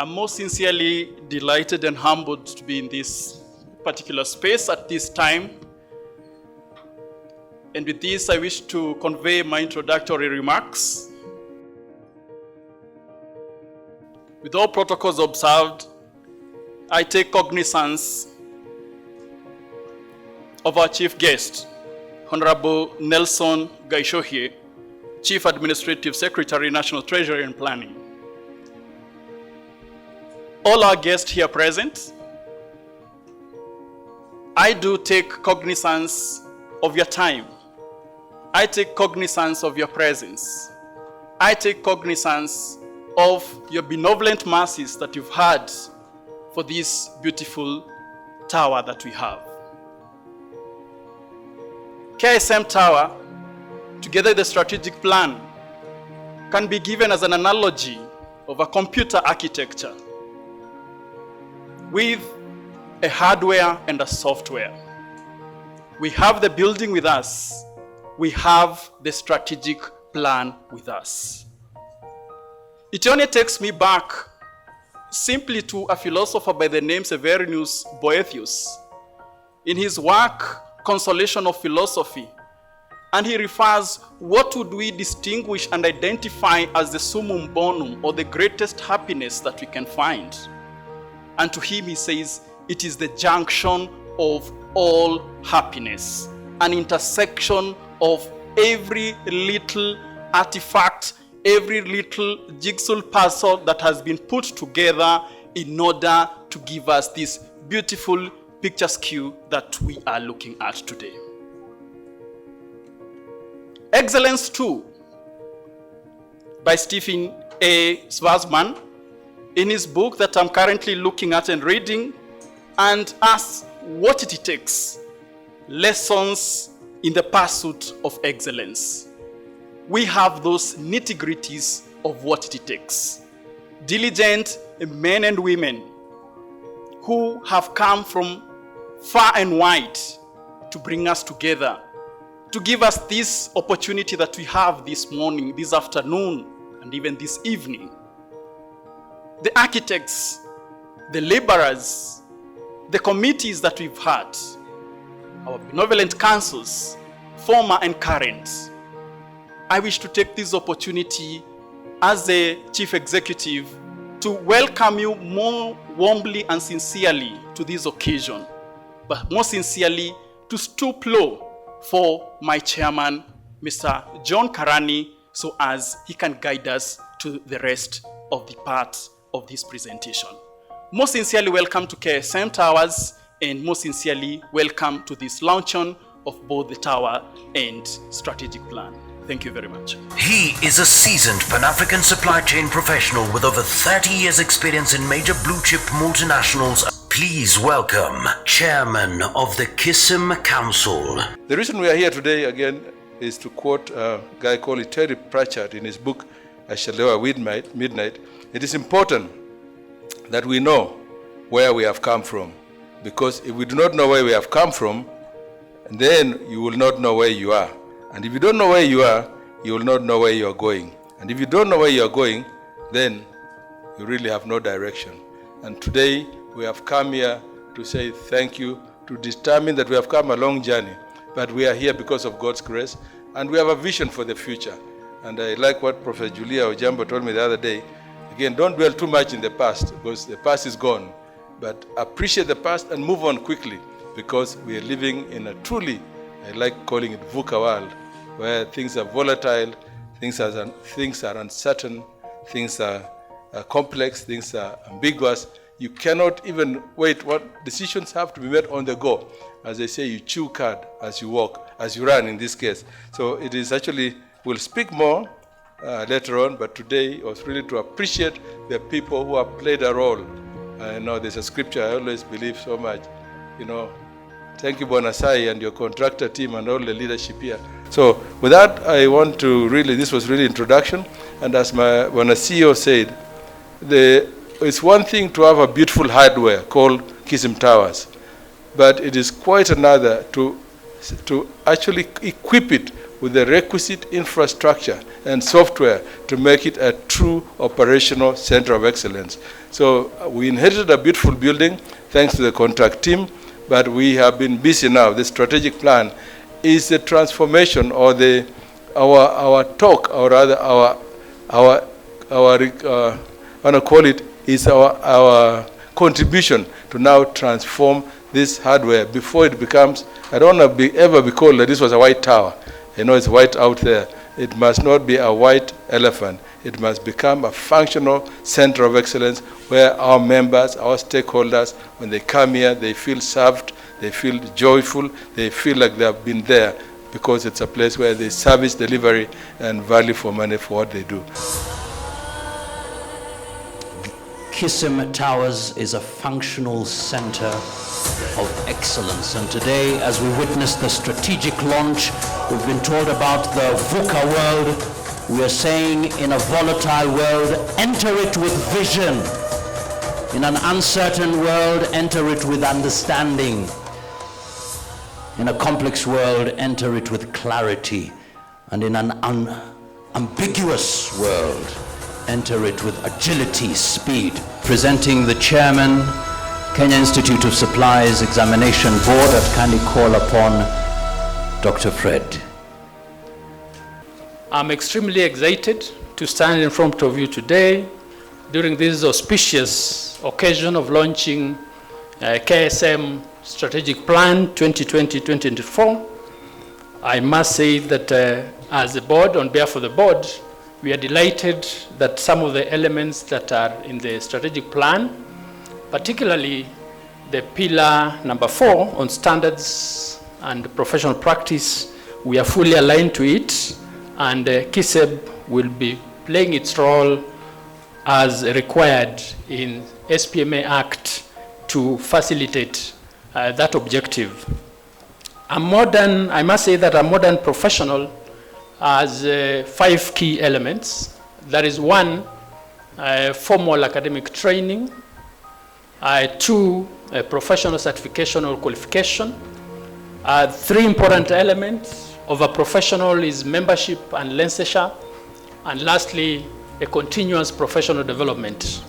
I'm most sincerely delighted and humbled to be in this particular space at this time. And with this, I wish to convey my introductory remarks. With all protocols observed, I take cognizance of our chief guest, Honorable Nelson Gaishohie, Chief Administrative Secretary, National Treasury and Planning. All our guests here present, I do take cognizance of your time. I take cognizance of your presence. I take cognizance of your benevolent mercies that you've had for this beautiful tower that we have. KSM Tower, together with the strategic plan, can be given as an analogy of a computer architecture with a hardware and a software. We have the building with us. We have the strategic plan with us. It only takes me back simply to a philosopher by the name Severinus Boethius in his work Consolation of Philosophy, and he refers, what would we distinguish and identify as the summum bonum, or the greatest happiness that we can find? And to him he says, it is the junction of all happiness, an intersection of every little artifact, every little jigsaw puzzle that has been put together in order to give us this beautiful picturesque that we are looking at today. Excellence 2 by Stephen A. Schwarzman, in his book that I'm currently looking at and reading, and asks what it takes. Lessons in the pursuit of excellence. We have those nitty-gritties of what it takes. Diligent men and women who have come from far and wide to bring us together, to give us this opportunity that we have this morning, this afternoon, and even this evening. The architects, the laborers, the committees that we've had, our benevolent councils, former and current. I wish to take this opportunity as the Chief Executive to welcome you more warmly and sincerely to this occasion, but more sincerely to stoop low for my chairman, Mr. John Karani, so as he can guide us to the rest of the part of this presentation. Most sincerely welcome to KSM Towers, and most sincerely welcome to this luncheon of both the tower and strategic plan. Thank you very much. He is a seasoned Pan-African supply chain professional with over 30 years experience in major blue-chip multinationals. Please welcome Chairman of the Kism Council. The reason we are here today again is to quote a guy called Terry Pratchett in his book, I Shall Live at Midnight. It is important that we know where we have come from, because if we do not know where we have come from, then you will not know where you are. And if you don't know where you are, you will not know where you are going. And if you don't know where you are going, then you really have no direction. And today, we have come here to say thank you, to determine that we have come a long journey, but we are here because of God's grace, and we have a vision for the future. And I like what Professor Julia Ojambo told me the other day. Again, don't dwell too much in the past, because the past is gone. But appreciate the past and move on quickly, because we are living in a truly, I like calling it VUCA world, where things are volatile, things are uncertain, things are complex, things are ambiguous. You cannot even wait. What decisions have to be made on the go. As they say, you chew cud as you walk, as you run in this case. So it is actually, we'll speak more later on, but today was really to appreciate the people who have played a role. I know there's a scripture I always believe so much, thank you, Bonasai, and your contractor team and all the leadership here. So with that, I want to this was really introduction. And as when a CEO said, it's one thing to have a beautiful hardware called Kism Towers, but it is quite another to actually equip it with the requisite infrastructure and software to make it a true operational center of excellence. So we inherited a beautiful building thanks to the contract team, but we have been busy now. The strategic plan is the transformation, or our talk, or rather I want to call it, is our contribution to now transform this hardware before it becomes, I don't want to ever be called that this was a white tower. You know, it's white out there. It must not be a white elephant. It must become a functional center of excellence where our members, our stakeholders, when they come here, they feel served, they feel joyful, they feel like they have been there because it's a place where there's service delivery and value for money for what they do. Kism Towers is a functional center of excellence, and today, as we witness the strategic launch, we've been told about the VUCA world. We are saying, in a volatile world, enter it with vision. In an uncertain world, enter it with understanding. In a complex world, enter it with clarity. And in an unambiguous world, enter it with agility, speed. Presenting the chairman, Kenya Institute of Supplies Examination Board, I'd kindly call upon Dr. Fred. I'm extremely excited to stand in front of you today during this auspicious occasion of launching KSM Strategic Plan 2020-2024. I must say that as a board, on behalf of the board, we are delighted that some of the elements that are in the strategic plan, particularly the pillar number 4 on standards and professional practice, we are fully aligned to it, and Kism will be playing its role as required in SPMA Act to facilitate that objective. I must say that a modern professional has 5 key elements. That is 1, formal academic training, 2, professional certification or qualification, 3 important elements of a professional is membership and licensure, and lastly, a continuous professional development.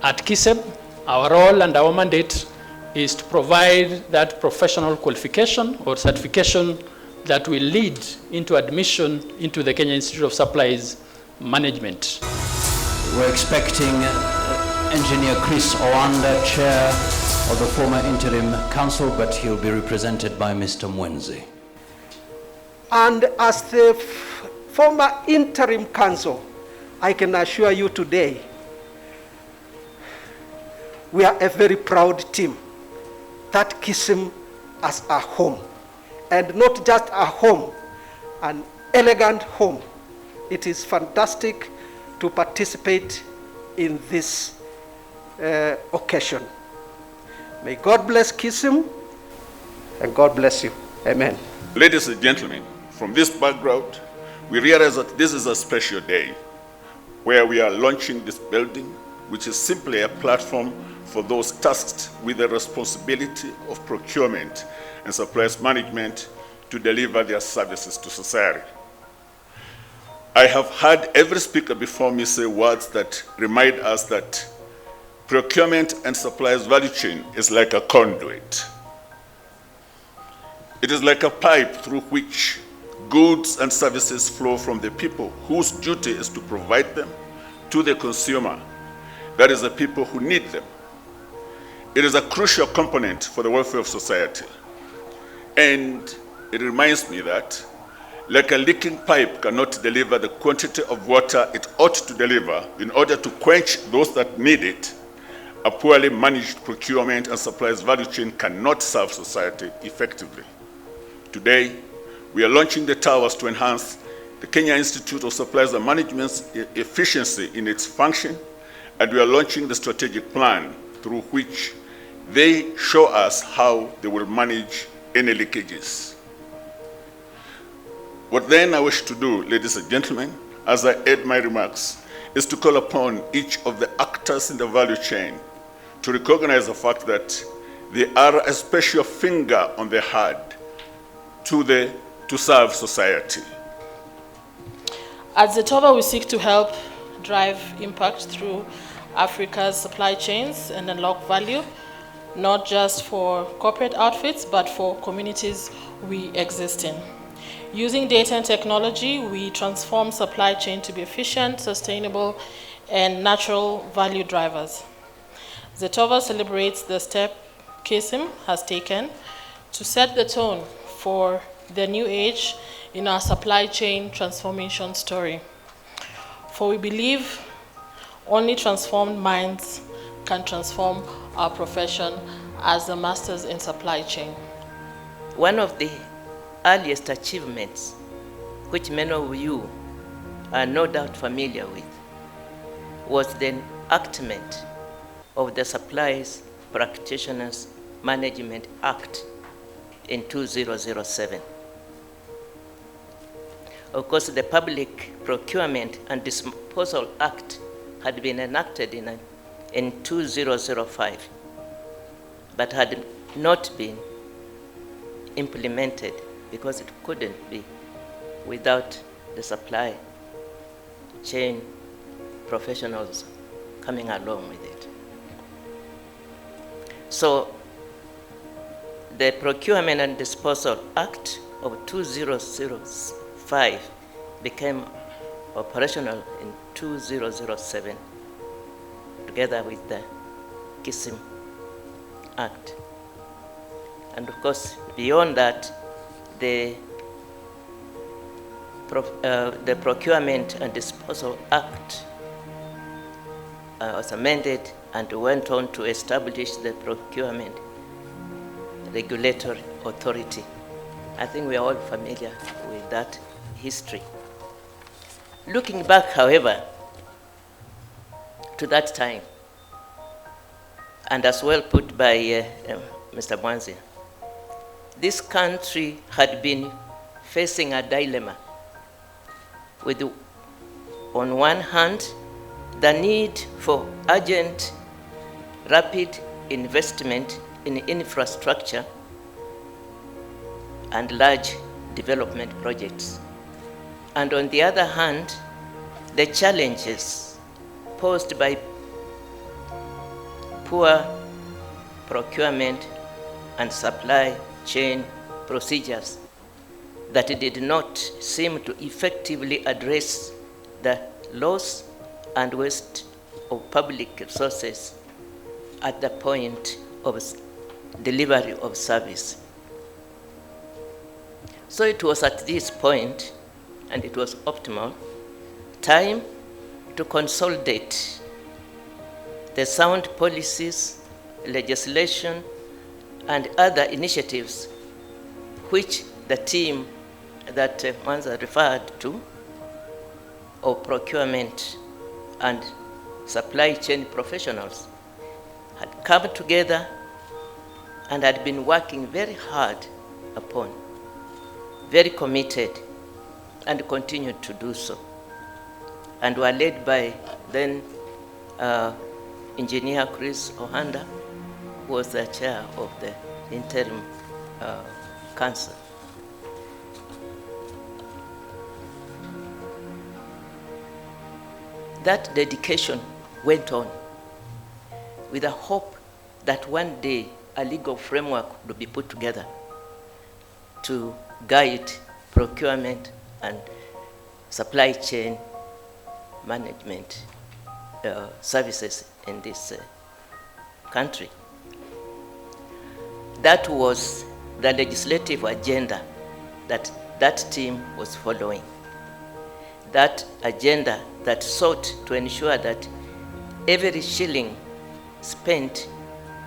At Kism, our role and our mandate is to provide that professional qualification or certification that will lead into admission into the Kenya Institute of Supplies Management. We're expecting Engineer Chris Owanda, Chair of the former Interim Council, but he'll be represented by Mr. Mwenzi. And as the former Interim Council, I can assure you today, we are a very proud team that Kism as a home. And not just a home, an elegant home. It is fantastic to participate in this occasion. May God bless Kism, and God bless you. Amen. Ladies and gentlemen, from this background, we realize that this is a special day where we are launching this building, which is simply a platform for those tasked with the responsibility of procurement and supplies management to deliver their services to society. I have heard every speaker before me say words that remind us that procurement and supplies value chain is like a conduit. It is like a pipe through which goods and services flow from the people whose duty is to provide them to the consumer, that is the people who need them. It is a crucial component for the welfare of society. And it reminds me that, like a leaking pipe cannot deliver the quantity of water it ought to deliver in order to quench those that need it, a poorly managed procurement and supplies value chain cannot serve society effectively. Today, we are launching the towers to enhance the Kenya Institute of Supplies and Management's efficiency in its function, and we are launching the strategic plan through which they show us how they will manage any leakages. What then I wish to do, ladies and gentlemen, as I add my remarks, is to call upon each of the actors in the value chain to recognize the fact that they are a special finger on the heart to serve society. At Zetova, we seek to help drive impact through Africa's supply chains and unlock value, not just for corporate outfits, but for communities we exist in. Using data and technology, we transform supply chain to be efficient, sustainable, and natural value drivers. Zetova celebrates the step Kism has taken to set the tone for the new age in our supply chain transformation story. For we believe only transformed minds can transform our profession as the masters in supply chain. One of the earliest achievements, which many of you are no doubt familiar with, was the enactment of the Supplies Practitioners Management Act in 2007. Of course, the Public Procurement and Disposal Act had been enacted in 2005, but had not been implemented because it couldn't be without the supply chain professionals coming along with it. So the Procurement and Disposal Act of 2005 became operational in 2007 together with the Kism Act. And of course, beyond that, the Procurement and Disposal Act was amended and went on to establish the Procurement Regulatory Authority. I think we are all familiar with that history. Looking back, however, to that time, and as well put by Mr. Mwanzi, this country had been facing a dilemma with, on one hand, the need for urgent, rapid investment in infrastructure and large development projects. And on the other hand, the challenges posed by poor procurement and supply chain procedures that did not seem to effectively address the loss and waste of public resources at the point of delivery of service. So it was at this point, and it was optimal, time to consolidate the sound policies, legislation, and other initiatives which the team that Mwanza referred to, of procurement and supply chain professionals, had come together and had been working very hard upon, very committed, and continued to do so, and were led by then Engineer Chris Ohanda, who was the chair of the interim council. That dedication went on with a hope that one day a legal framework would be put together to guide procurement and supply chain management services in this country. That was the legislative agenda that that team was following. That agenda that sought to ensure that every shilling spent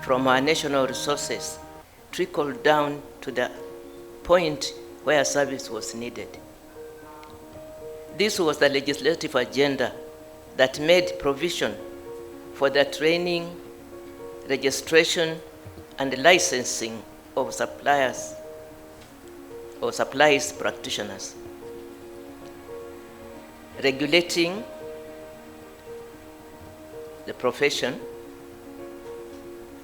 from our national resources trickled down to the point where service was needed. This was the legislative agenda that made provision for the training, registration, and licensing of suppliers or supplies practitioners, regulating the profession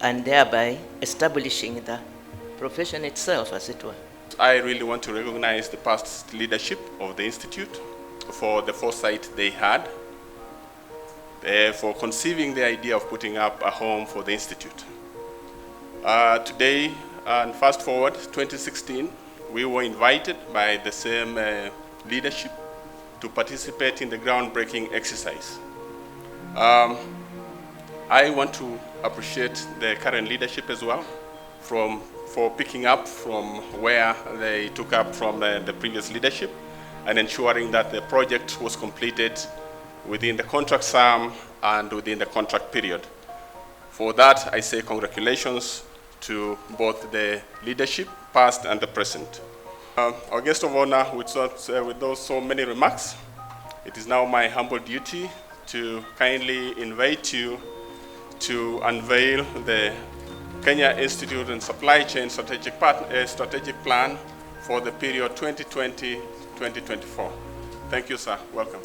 and thereby establishing the profession itself, as it were. I really want to recognize the past leadership of the Institute for the foresight they had, for conceiving the idea of putting up a home for the Institute. Today, and fast forward 2016, we were invited by the same leadership to participate in the groundbreaking exercise. I want to appreciate the current leadership as well for picking up from where they took up from the previous leadership and ensuring that the project was completed within the contract sum and within the contract period. For that, I say congratulations to both the leadership, past and the present. Our guest of honor, with those so many remarks, it is now my humble duty to kindly invite you to unveil the Kenya Institute and Supply Chain Strategic Plan for the period 2020-2024. Thank you, sir. Welcome.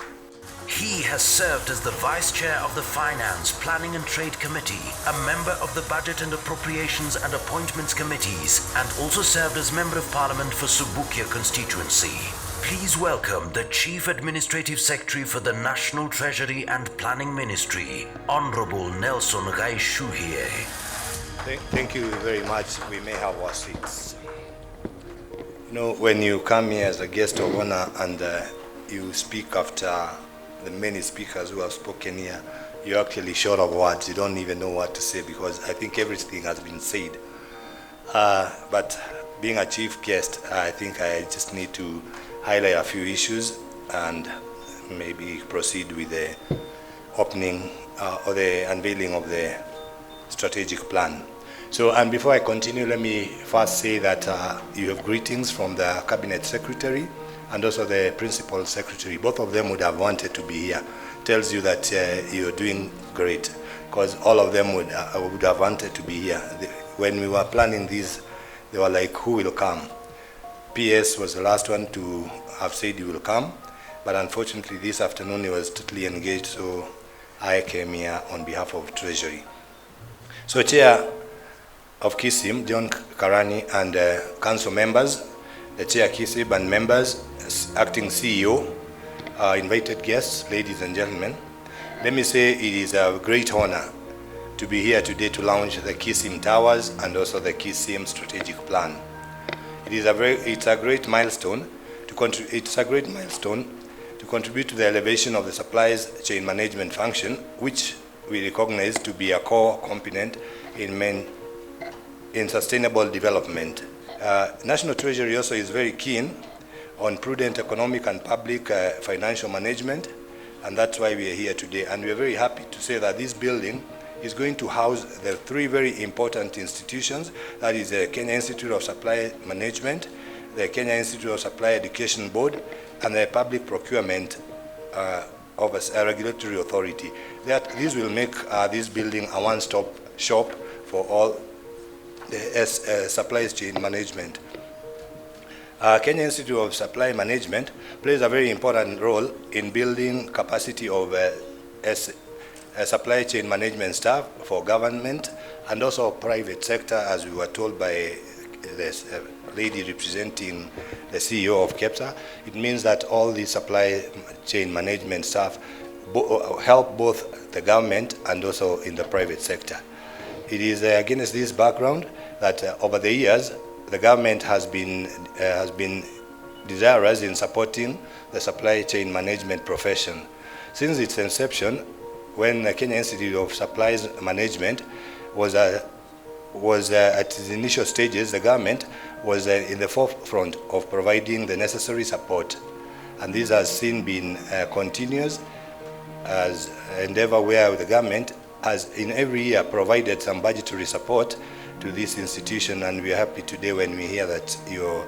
He has served as the Vice Chair of the Finance, Planning and Trade Committee, a member of the Budget and Appropriations and Appointments Committees, and also served as Member of Parliament for Subukia constituency. Please welcome the Chief Administrative Secretary for the National Treasury and Planning Ministry, Honorable Nelson Gaishuhie. Thank you very much. We may have our seats. You know, when you come here as a guest of honor and you speak after the many speakers who have spoken here, you're actually short of words. You don't even know what to say because I think everything has been said. But being a chief guest, I think I just need to highlight a few issues and maybe proceed with the opening or the unveiling of the strategic plan. So, and before I continue, let me first say that you have greetings from the Cabinet Secretary and also the Principal Secretary. Both of them would have wanted to be here. Tells you that you're doing great, because all of them would have wanted to be here. When we were planning this, they were like, who will come? PS was the last one to have said he will come, but unfortunately this afternoon he was totally engaged, so I came here on behalf of Treasury. So Chair of Kism, John Karani, and Council members, the Chair Kism and members, Acting CEO, invited guests, ladies and gentlemen, let me say it is a great honor to be here today to launch the Kism Towers and also the Kism Strategic Plan. It's a great milestone to contribute to the elevation of the supplies chain management function, which we recognize to be a core component in sustainable development. National Treasury also is very keen on prudent economic and public financial management, and that's why we are here today. And we are very happy to say that this building is going to house the three very important institutions, that is the Kenya Institute of Supply Management, the Kenya Institute of Supply Education Board, and the Public Procurement of a regulatory authority. This will make this building a one-stop shop for all the supply chain management. Kenya Institute of Supply Management plays a very important role in building capacity of supply chain management staff for government and also private sector, as we were told by this lady representing the CEO of KEPSA. It means that all the supply chain management staff help both the government and also in the private sector. It is against this background that over the years, the government has been desirous in supporting the supply chain management profession. Since its inception, when the Kenya Institute of Supplies Management was at its initial stages, the government was in the forefront of providing the necessary support. And this has since been continuous as endeavor where the government has in every year provided some budgetary support to this institution, and we are happy today when we hear that you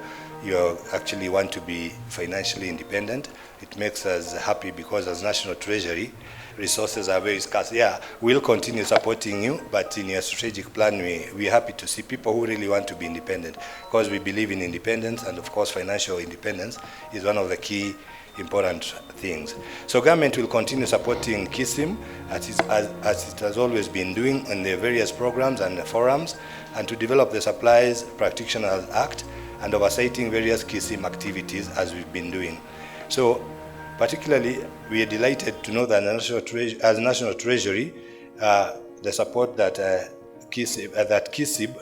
actually want to be financially independent. It makes us happy because as National Treasury, resources are very scarce. Yeah, we'll continue supporting you, but in your strategic plan, we're happy to see people who really want to be independent, because we believe in independence, and of course financial independence is one of the key important things. So government will continue supporting Kism as it has always been doing in the various programs and forums, and to develop the Supplies Practitioners Act and oversighting various Kism activities as we've been doing. So Particularly, we are delighted to know that as National Treasury, the support that Kism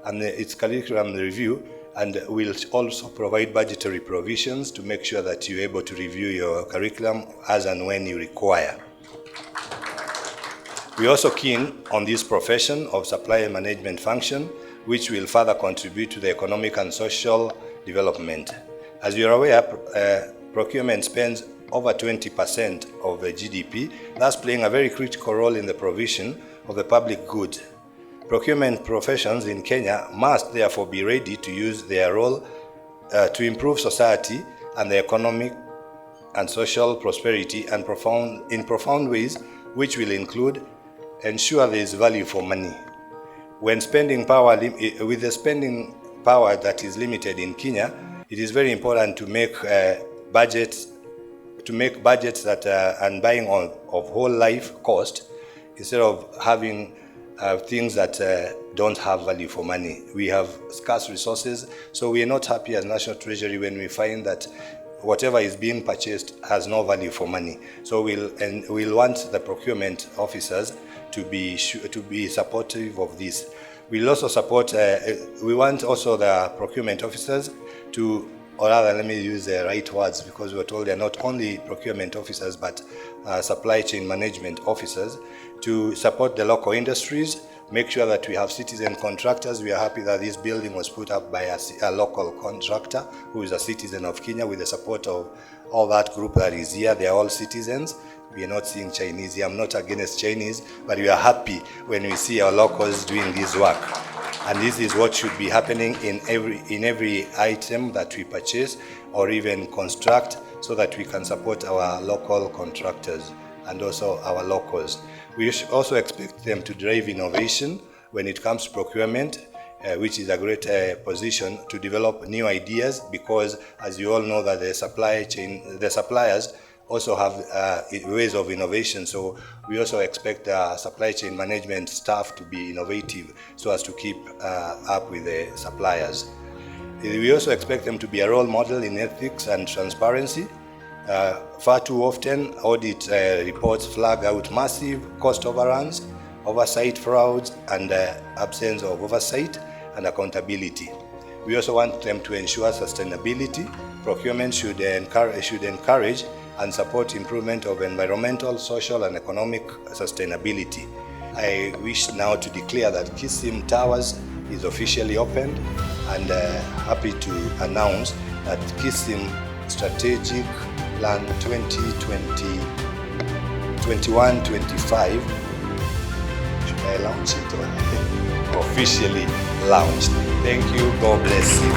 and its curriculum review, and will also provide budgetary provisions to make sure that you're able to review your curriculum as and when you require. We're also keen on this profession of supply management function, which will further contribute to the economic and social development. As you're aware, procurement spends over 20% of the GDP, thus playing a very critical role in the provision of the public good. Procurement professions in Kenya must therefore be ready to use their role to improve society and the economic and social prosperity in profound ways, which will include ensure there is value for money. With the spending power that is limited in Kenya, it is very important to make budgets that and buying of whole life cost, instead of having things that don't have value for money. We have scarce resources, so we are not happy as National Treasury when we find that whatever is being purchased has no value for money. So we'll want the procurement officers to be supportive of this. We'll also support. We want also the procurement officers to, or rather, let me use the right words, because we're told they're not only procurement officers but supply chain management officers, to support the local industries, make sure that we have citizen contractors. We are happy that this building was put up by a local contractor who is a citizen of Kenya, with the support of all that group that is here. They are all citizens. We are not seeing Chinese here. I'm not against Chinese, but we are happy when we see our locals doing this work. And this is what should be happening in every item that we purchase or even construct, so that we can support our local contractors and also our locals. We also expect them to drive innovation when it comes to procurement, which is a great position to develop new ideas, because as you all know that the suppliers also have ways of innovation. So we also expect the supply chain management staff to be innovative so as to keep up with the suppliers. We also expect them to be a role model in ethics and transparency. Far too often, audit reports flag out massive cost overruns, oversight frauds, and absence of oversight and accountability. We also want them to ensure sustainability. Procurement should encourage and support improvement of environmental, social, and economic sustainability. I wish now to declare that Kism Towers is officially opened, and happy to announce that Kism Strategic Plan 2021-25 should I launch it or officially launched. Thank you. God bless you.